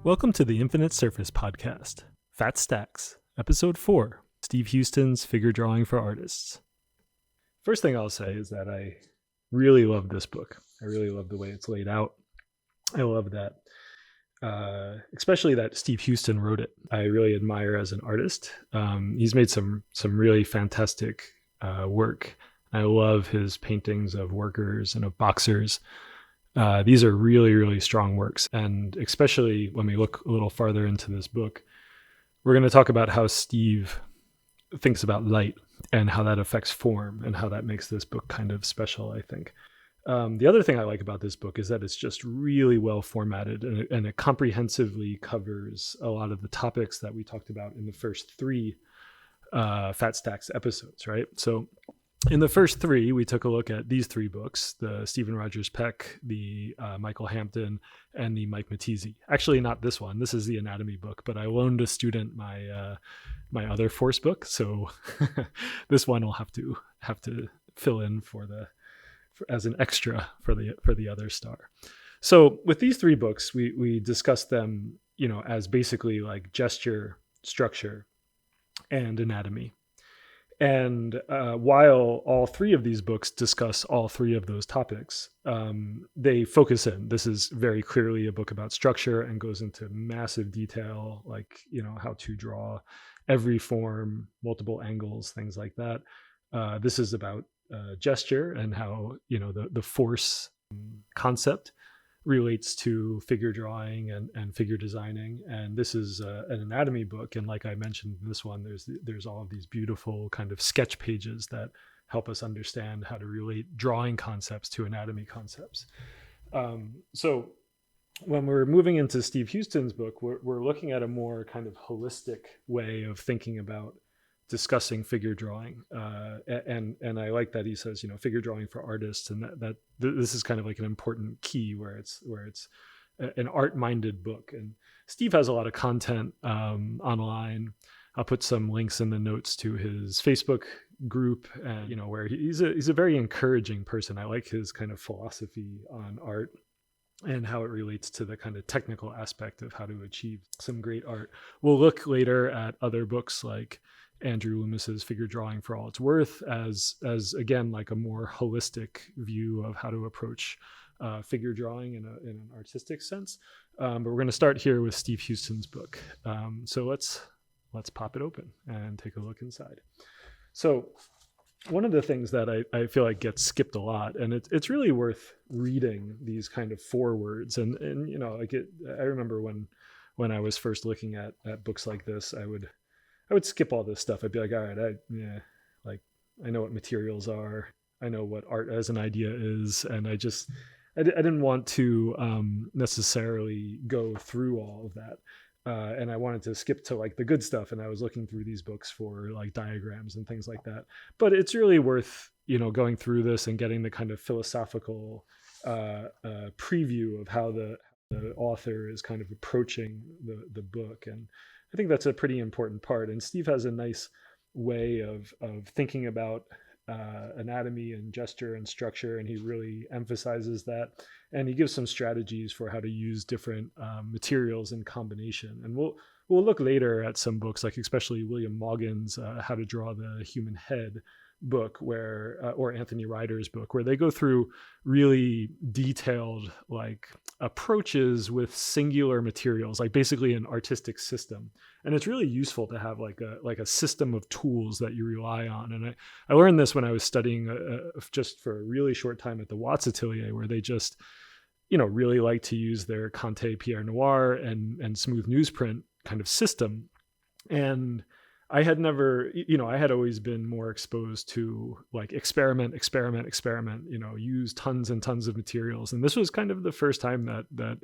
Welcome to the Infinite Surface Podcast, Fat Stacks, Episode 4, Steve Huston's Figure Drawing for Artists. First thing I'll say is that I really love this book. I really love the way it's laid out. I love that, especially that Steve Huston wrote it. I really admire as an artist. He's made some really fantastic work. I love his paintings of workers and of boxers. These are really, really strong works. And especially when we look a little farther into this book, we're going to talk about how Steve thinks about light and how that affects form and how that makes this book kind of special, I think. The other thing I like about this book is that it's just really well formatted and it comprehensively covers a lot of the topics that we talked about in the first three Fat Stacks episodes, right? So in the first three, we took a look at these three books, the Stephen Rogers Peck, the Michael Hampton, and the Mike Matese. Actually, not this one. This is the anatomy book, but I loaned a student my my other force book. So this one will have to fill in as an extra for the other star. So with these three books, we discussed them, as basically like gesture, structure, and anatomy. And while all three of these books discuss all three of those topics, they focus in. This is very clearly a book about structure and goes into massive detail, like, how to draw every form, multiple angles, things like that. This is about gesture and how, the force concept relates to figure drawing and figure designing. And this is an anatomy book. And like I mentioned in this one, there's all of these beautiful kind of sketch pages that help us understand how to relate drawing concepts to anatomy concepts. So when we're moving into Steve Huston's book, we're looking at a more kind of holistic way of thinking about discussing figure drawing, and I like that he says, figure drawing for artists, and that this is kind of like an important key where it's an art-minded book. And Steve has a lot of content online. I'll put some links in the notes to his Facebook group, and where he's a very encouraging person. I like his kind of philosophy on art and how it relates to the kind of technical aspect of how to achieve some great art. We'll look later at other books like Andrew Loomis's Figure Drawing for All It's Worth as again, like a more holistic view of how to approach figure drawing in an artistic sense. But we're going to start here with Steve Huston's book. So let's pop it open and take a look inside. So one of the things that I feel like gets skipped a lot, and it's really worth reading these kind of forewords. And I remember when I was first looking at books like this, I would skip all this stuff. I'd be like, all right, I know what materials are. I know what art as an idea is. And I didn't want to necessarily go through all of that. And I wanted to skip to like the good stuff. And I was looking through these books for like diagrams and things like that. But it's really worth, going through this and getting the kind of philosophical preview of how the author is kind of approaching the book. And I think that's a pretty important part. And Steve has a nice way of thinking about anatomy and gesture and structure, and he really emphasizes that. And he gives some strategies for how to use different materials in combination. And we'll look later at some books, like especially William Morgan's How to Draw the Human Head book, or Anthony Ryder's book, where they go through really detailed like approaches with singular materials, like basically an artistic system. And it's really useful to have like a system of tools that you rely on. And I learned this when I was studying just for a really short time at the Watts Atelier, where they just really like to use their Conte Pierre Noir and smooth newsprint kind of system. And I had never, I had always been more exposed to like experiment, use tons and tons of materials. And this was kind of the first time that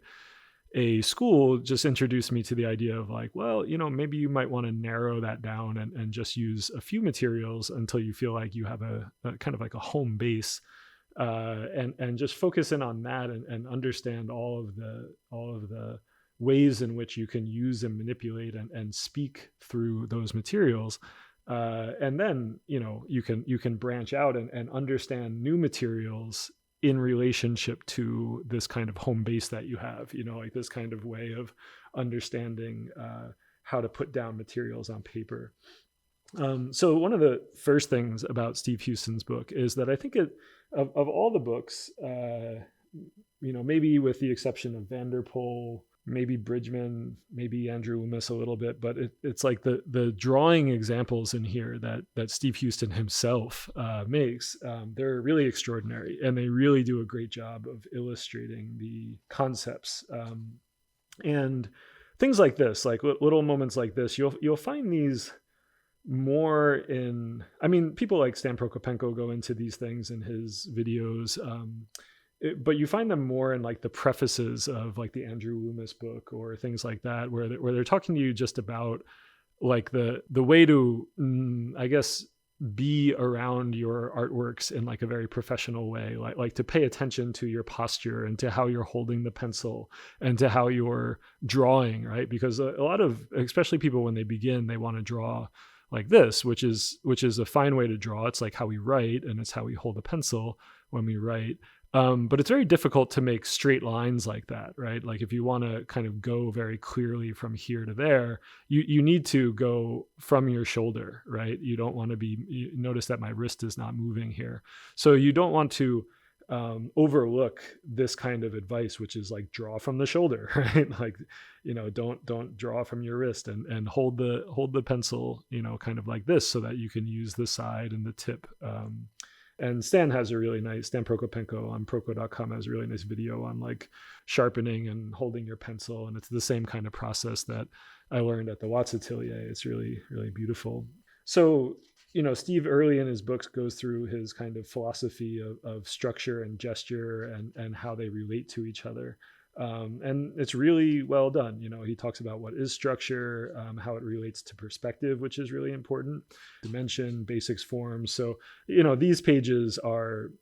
a school just introduced me to the idea of like, well, maybe you might want to narrow that down and just use a few materials until you feel like you have a kind of like a home base, and just focus in on that and understand all of the ways in which you can use and manipulate and speak through those materials. And then, you can branch out and understand new materials in relationship to this kind of home base that you have, like this kind of way of understanding how to put down materials on paper. So one of the first things about Steve Huston's book is that I think of all the books, maybe with the exception of Vanderpoel, maybe Bridgman, maybe Andrew Loomis a little bit, but it's like the drawing examples in here that Steve Huston himself makes, they're really extraordinary, and they really do a great job of illustrating the concepts. And things like this, like little moments like this, you'll find these more in, people like Stan Prokopenko go into these things in his videos, but you find them more in like the prefaces of like the Andrew Loomis book or things like that, where they're talking to you just about like the way to, I guess, be around your artworks in like a very professional way, like to pay attention to your posture and to how you're holding the pencil and to how you're drawing, right? Because a lot of, especially people when they begin, they want to draw like this, which is a fine way to draw. It's like how we write, and it's how we hold the pencil when we write. But it's very difficult to make straight lines like that, right? Like if you want to kind of go very clearly from here to there, you need to go from your shoulder, right? You don't want to notice that my wrist is not moving here. So you don't want to overlook this kind of advice, which is like draw from the shoulder, right? Like, don't draw from your wrist, and hold the pencil, kind of like this, so that you can use the side and the tip. And Stan Prokopenko on Proko.com has a really nice video on like sharpening and holding your pencil. And it's the same kind of process that I learned at the Watts Atelier. It's really, really beautiful. So, Steve early in his books goes through his kind of philosophy of structure and gesture and how they relate to each other. And it's really well done. He talks about what is structure, how it relates to perspective, which is really important, dimension, basics, forms. So, these pages are,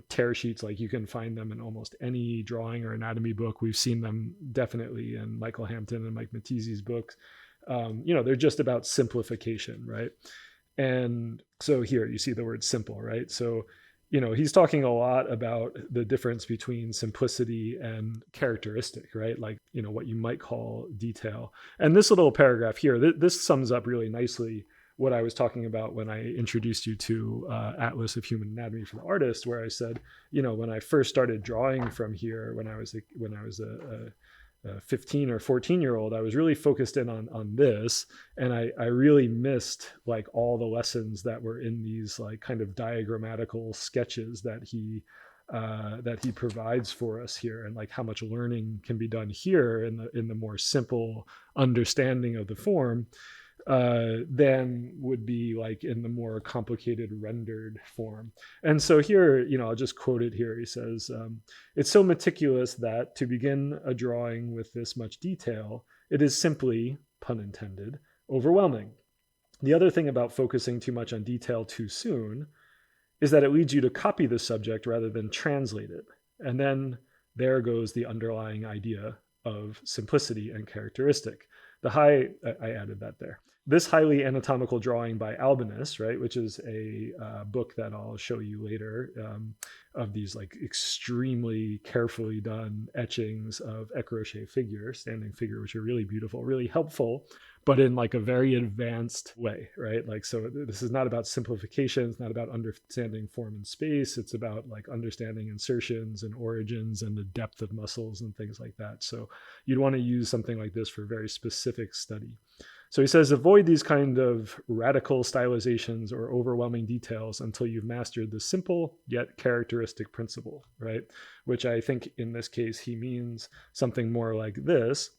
tear sheets. Like you can find them in almost any drawing or anatomy book. We've seen them definitely in Michael Hampton and Mike Mattesi's books. They're just about simplification, right? And so here you see the word simple, right? So, he's talking a lot about the difference between simplicity and characteristic, right? Like, what you might call detail. And this little paragraph here, this sums up really nicely what I was talking about when I introduced you to Atlas of Human Anatomy for the Artist, where I said, when I first started drawing from here, when I was a 15 or 14-year-old, I was really focused in on this, and I really missed like all the lessons that were in these like kind of diagrammatical sketches that he provides for us here, and like how much learning can be done here in the more simple understanding of the form than would be like in the more complicated rendered form. And so here, I'll just quote it here. He says, it's so meticulous that to begin a drawing with this much detail, it is simply, pun intended, overwhelming. The other thing about focusing too much on detail too soon is that it leads you to copy the subject rather than translate it. And then there goes the underlying idea of simplicity and characteristic. I added that there. This highly anatomical drawing by Albinus, right, which is a book that I'll show you later, of these like extremely carefully done etchings of Ecrochet figure, standing figure, which are really beautiful, really helpful, but in like a very advanced way, right? Like, so this is not about simplification. It's not about understanding form and space. It's about like understanding insertions and origins and the depth of muscles and things like that. So you'd want to use something like this for very specific study. So he says, avoid these kind of radical stylizations or overwhelming details until you've mastered the simple yet characteristic principle, right? Which I think in this case, he means something more like this,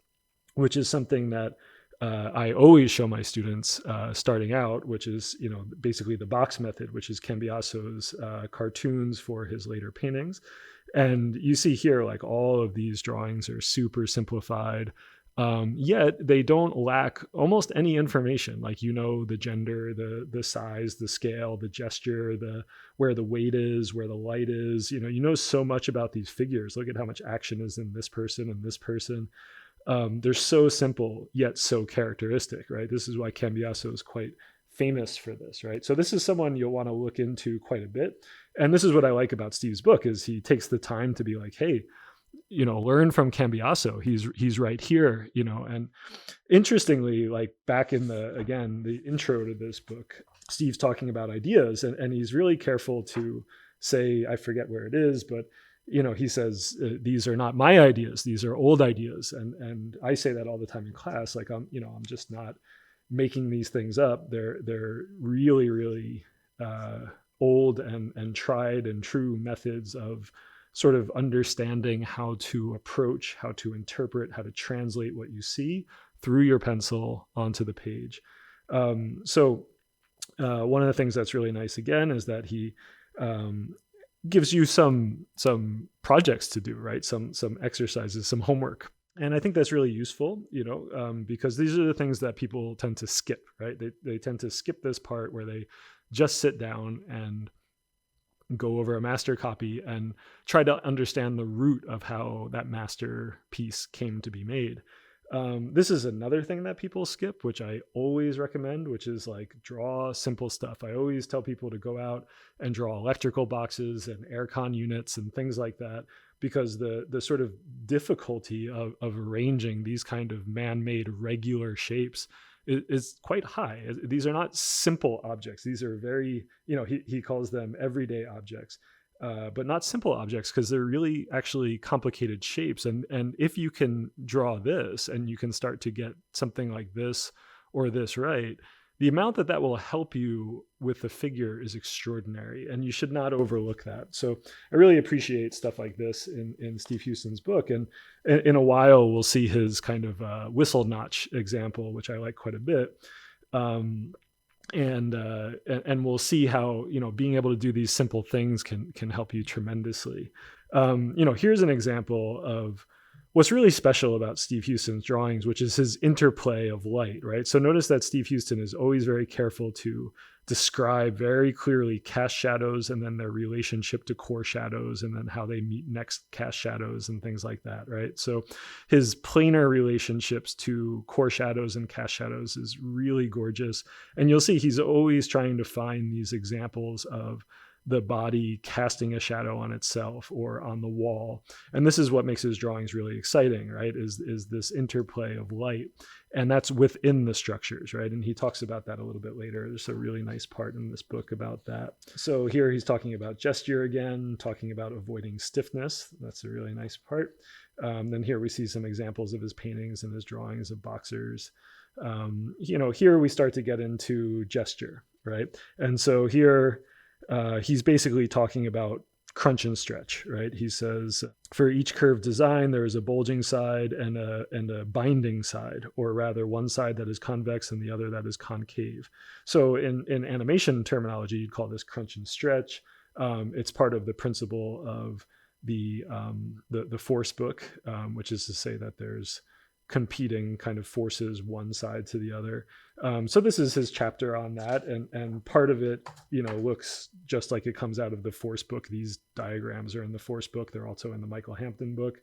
which is something that I always show my students starting out, which is, basically the box method, which is Cambiaso's cartoons for his later paintings. And you see here, like all of these drawings are super simplified. Yet they don't lack almost any information, like, the gender, the size, the scale, the gesture, where the weight is, where the light is, so much about these figures. Look at how much action is in this person and this person. They're so simple, yet so characteristic, right? This is why Cambiaso is quite famous for this, right? So this is someone you'll want to look into quite a bit. And this is what I like about Steve's book, is he takes the time to be like, hey, learn from Cambiaso. He's right here, and interestingly, like back in the intro to this book, Steve's talking about ideas, and he's really careful to say, I forget where it is, but he says, these are not my ideas, these are old ideas. And I say that all the time in class, like I'm just not making these things up. They're really, really old and tried and true methods of sort of understanding how to approach, how to interpret, how to translate what you see through your pencil onto the page. So one of the things that's really nice again is that he gives you some projects to do, right? Some exercises, some homework. And I think that's really useful, because these are the things that people tend to skip, right? They tend to skip this part where they just sit down and go over a master copy and try to understand the root of how that masterpiece came to be made. This is another thing that people skip, which I always recommend, which is like draw simple stuff. I always tell people to go out and draw electrical boxes and aircon units and things like that, because the sort of difficulty of arranging these kind of man-made regular shapes is quite high. These are not simple objects. These are very, he calls them everyday objects. But not simple objects, because they're really actually complicated shapes. And if you can draw this and you can start to get something like this or this right, the amount that will help you with the figure is extraordinary, and you should not overlook that. So I really appreciate stuff like this in Steve Huston's book. And in a while, we'll see his kind of whistle notch example, which I like quite a bit. And we'll see how being able to do these simple things can help you tremendously. Here's an example of what's really special about Steve Huston's drawings, which is his interplay of light, right? So notice that Steve Huston is always very careful to describe very clearly cast shadows and then their relationship to core shadows, and then how they meet next cast shadows and things like that, right? So his planar relationships to core shadows and cast shadows is really gorgeous. And you'll see he's always trying to find these examples of the body casting a shadow on itself or on the wall. And this is what makes his drawings really exciting, right? Is this interplay of light. And that's within the structures, right? And he talks about that a little bit later. There's a really nice part in this book about that. So here he's talking about gesture again, talking about avoiding stiffness. That's a really nice part. Then here we see some examples of his paintings and his drawings of boxers. Here we start to get into gesture, right? And so here, he's basically talking about crunch and stretch, right? He says, for each curved design, there is a bulging side and a binding side, or rather one side that is convex and the other that is concave. So in animation terminology, you'd call this crunch and stretch. It's part of the principle of the force book, which is to say that there's competing kind of forces one side to the other. So this is his chapter on that. And part of it, looks just like it comes out of the force book. These diagrams are in the force book. They're also in the Michael Hampton book.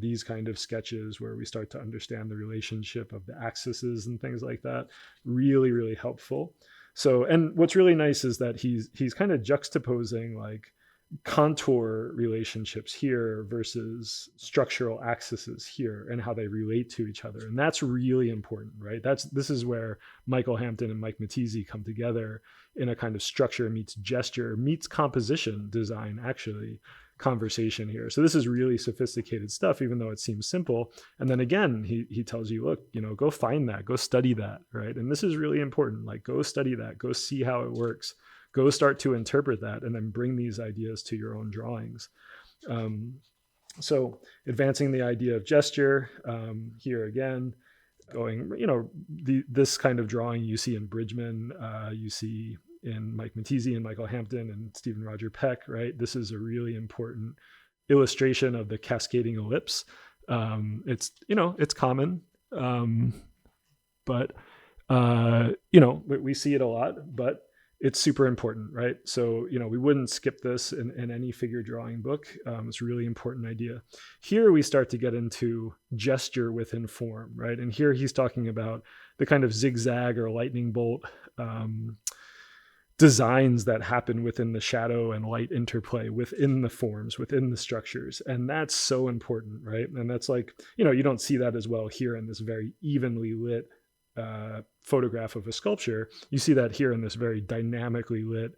These kind of sketches where we start to understand the relationship of the axes and things like that. Really, really helpful. So, and what's really nice is that he's kind of juxtaposing like contour relationships here versus structural axes here and how they relate to each other. And that's really important, right? This is where Michael Hampton and Mike Matizzi come together in a kind of structure meets gesture meets composition design, actually, conversation here. So this is really sophisticated stuff, even though it seems simple. And then again, he tells you, look, go find that, go study that, right? And this is really important. Like, go study that, go see how it works. Go start to interpret that, and then bring these ideas to your own drawings. So advancing the idea of gesture, here again, going, this kind of drawing you see in Bridgman, you see in Mike Matizzi and Michael Hampton and Stephen Roger Peck, right? This is a really important illustration of the cascading ellipse. It's common, but, we see it a lot, but it's super important, right? So, we wouldn't skip this in any figure drawing book. It's a really important idea. Here we start to get into gesture within form, right? And here he's talking about the kind of zigzag or lightning bolt designs that happen within the shadow and light interplay within the forms, within the structures. And that's so important, right? And that's like, you don't see that as well here in this very evenly lit photograph of a sculpture. You see that here in this very dynamically lit,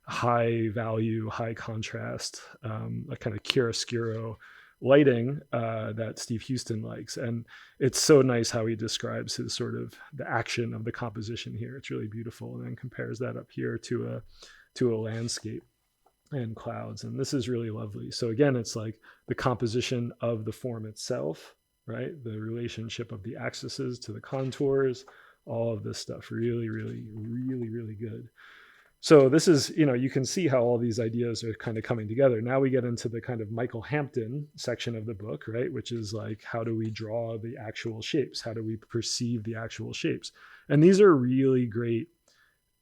high value, high contrast, a kind of chiaroscuro lighting that Steve Huston likes. And it's so nice how he describes his sort of the action of the composition here. It's really beautiful, and then compares that up here to a landscape and clouds. And this is really lovely. So again, it's like the composition of the form itself, right? The relationship of the axes to the contours, all of this stuff, really, really, really, really good. So this is, you can see how all these ideas are kind of coming together. Now we get into the kind of Michael Hampton section of the book, right? Which is like, how do we draw the actual shapes? How do we perceive the actual shapes? And these are really great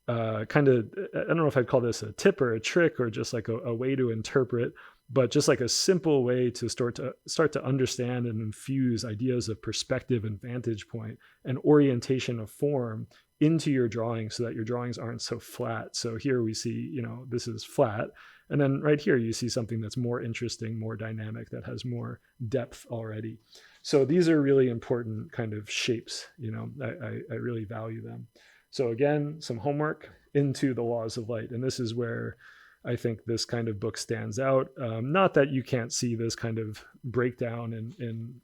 kind of, I don't know if I'd call this a tip or a trick or just like a way to interpret, but just like a simple way to start to understand and infuse ideas of perspective and vantage point and orientation of form into your drawing, so that your drawings aren't so flat. So here we see, this is flat. And then right here, you see something that's more interesting, more dynamic, that has more depth already. So these are really important kind of shapes. I really value them. So again, some homework into the laws of light. And this is where I think this kind of book stands out. Not that you can't see this kind of breakdown in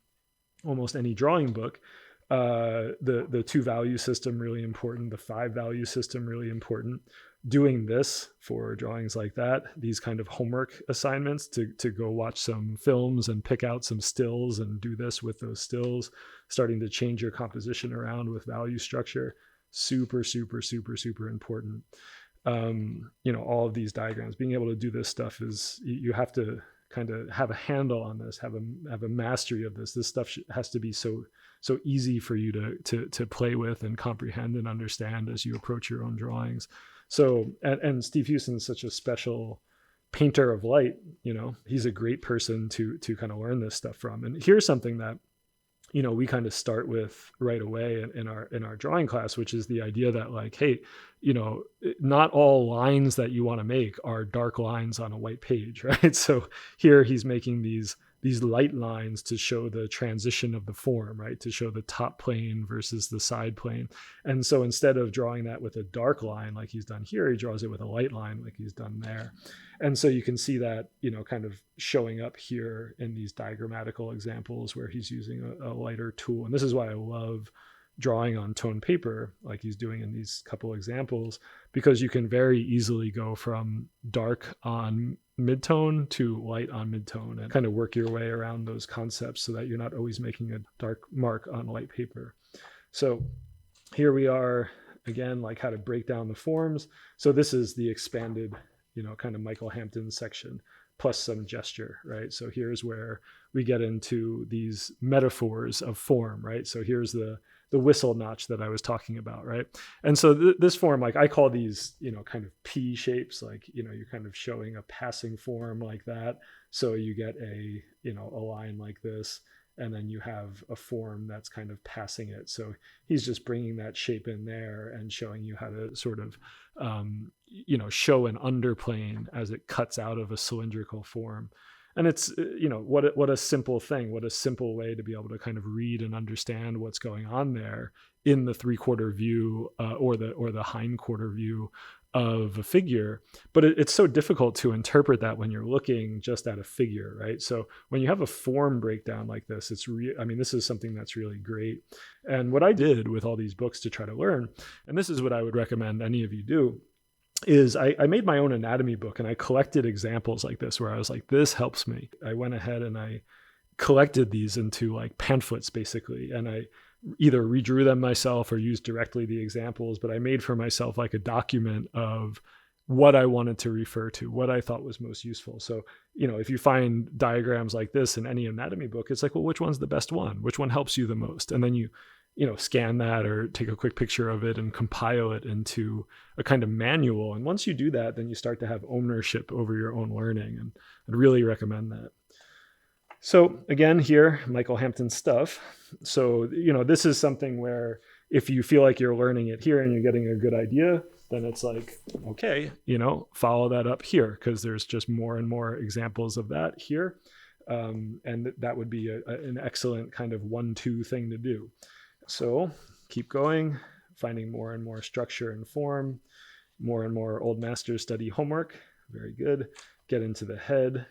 almost any drawing book. The 2 value system, really important. The 5 value system, really important. Doing this for drawings like that, these kind of homework assignments to go watch some films and pick out some stills and do this with those stills, starting to change your composition around with value structure. Super, super, super, super important. All of these diagrams, being able to do this stuff is, you have to kind of have a handle on this, have a mastery of this. This stuff has to be so easy for you to play with and comprehend and understand as you approach your own drawings. So, and Steve Huston is such a special painter of light. He's a great person to kind of learn this stuff from. And here's something that, we kind of start with right away in our drawing class, which is the idea that like, hey, not all lines that you want to make are dark lines on a white page, right? So here he's making these light lines to show the transition of the form, right? To show the top plane versus the side plane. And so instead of drawing that with a dark line like he's done here, he draws it with a light line like he's done there. And so you can see that, kind of showing up here in these diagrammatical examples where he's using a lighter tool. And this is why I love drawing on tone paper like he's doing in these couple examples, because you can very easily go from dark on midtone to light on midtone and kind of work your way around those concepts so that you're not always making a dark mark on light paper. So here we are again, like how to break down the forms. So this is the expanded, kind of Michael Hampton section plus some gesture, right? So here's where we get into these metaphors of form, right? So here's the whistle notch that I was talking about, right? And so this form, like I call these, kind of P shapes, like, you're kind of showing a passing form like that. So you get a line like this, and then you have a form that's kind of passing it. So he's just bringing that shape in there and showing you how to sort of, show an underplane as it cuts out of a cylindrical form. And it's, what a simple thing, what a simple way to be able to kind of read and understand what's going on there in the 3/4 view or the hindquarter view of a figure. But it's so difficult to interpret that when you're looking just at a figure, right? So when you have a form breakdown like this, this is something that's really great. And what I did with all these books to try to learn, and this is what I would recommend any of you do, is I made my own anatomy book and I collected examples like this where I was like, this helps me. I went ahead and I collected these into like pamphlets basically. And I either redrew them myself or used directly the examples, but I made for myself like a document of what I wanted to refer to, what I thought was most useful. So, if you find diagrams like this in any anatomy book, it's like, well, which one's the best one? Which one helps you the most? And then you scan that or take a quick picture of it and compile it into a kind of manual. And once you do that, then you start to have ownership over your own learning. And I'd really recommend that. So again, here, Michael Hampton stuff. So, this is something where if you feel like you're learning it here and you're getting a good idea, then it's like, okay, follow that up here, because there's just more and more examples of that here. And that would be an excellent kind of 1-2 thing to do. So keep going, finding more and more structure and form, more and more Old Masters study homework. Very good. Get into the head.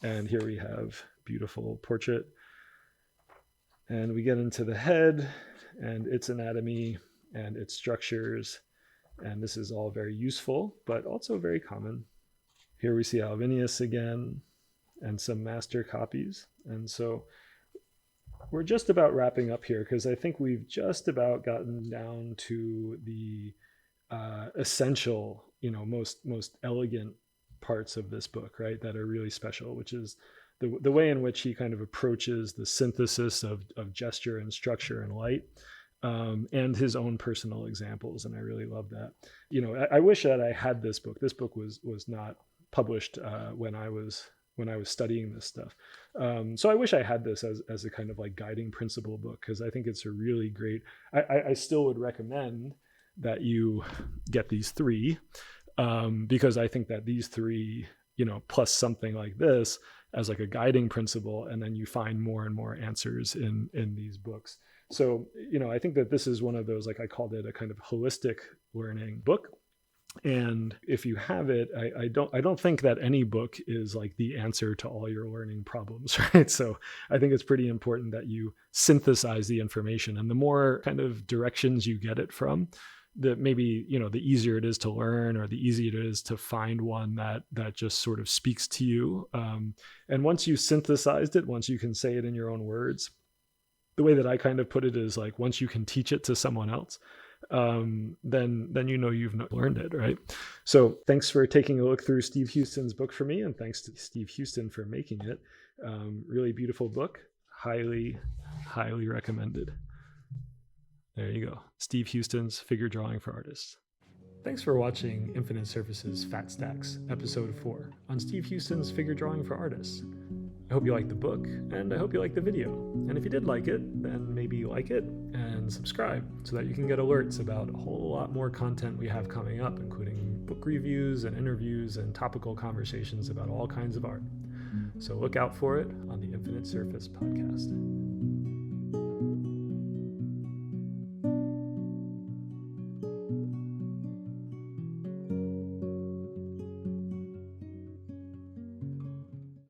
And here we have beautiful portrait. And we get into the head and its anatomy and its structures. And this is all very useful, but also very common. Here we see Alvinius again and some master copies. And so we're just about wrapping up here, because I think we've just about gotten down to the essential, most elegant parts of this book, right, that are really special, which is the way in which he kind of approaches the synthesis of gesture and structure and light, and his own personal examples. And I really love that. I wish that I had this book. This book was not published when I was studying this stuff. So I wish I had this as a kind of like guiding principle book, because I think it's a really great, I still would recommend that you get these 3, because I think that these 3, plus something like this as like a guiding principle, and then you find more and more answers in these books. So, I think that this is one of those, like I called it a kind of holistic learning book. And if you have it, I don't think that any book is like the answer to all your learning problems, right? So I think it's pretty important that you synthesize the information, and the more kind of directions you get it from, the maybe, the easier it is to learn, or the easier it is to find one that just sort of speaks to you. And once you synthesized it, once you can say it in your own words, the way that I kind of put it is like, once you can teach it to someone else, then you've learned it, right? So thanks for taking a look through Steve Huston's book for me, and thanks to Steve Huston for making it. Really beautiful book. Highly, highly recommended. There you go. Steve Huston's Figure Drawing for Artists. Thanks for watching Infinite Surfaces Fat Stacks, Episode 4, on Steve Huston's Figure Drawing for Artists. I hope you liked the book, and I hope you liked the video. And if you did like it, then maybe like it and subscribe, so that you can get alerts about a whole lot more content we have coming up, including book reviews and interviews and topical conversations about all kinds of art. So look out for it on the Infinite Surface podcast.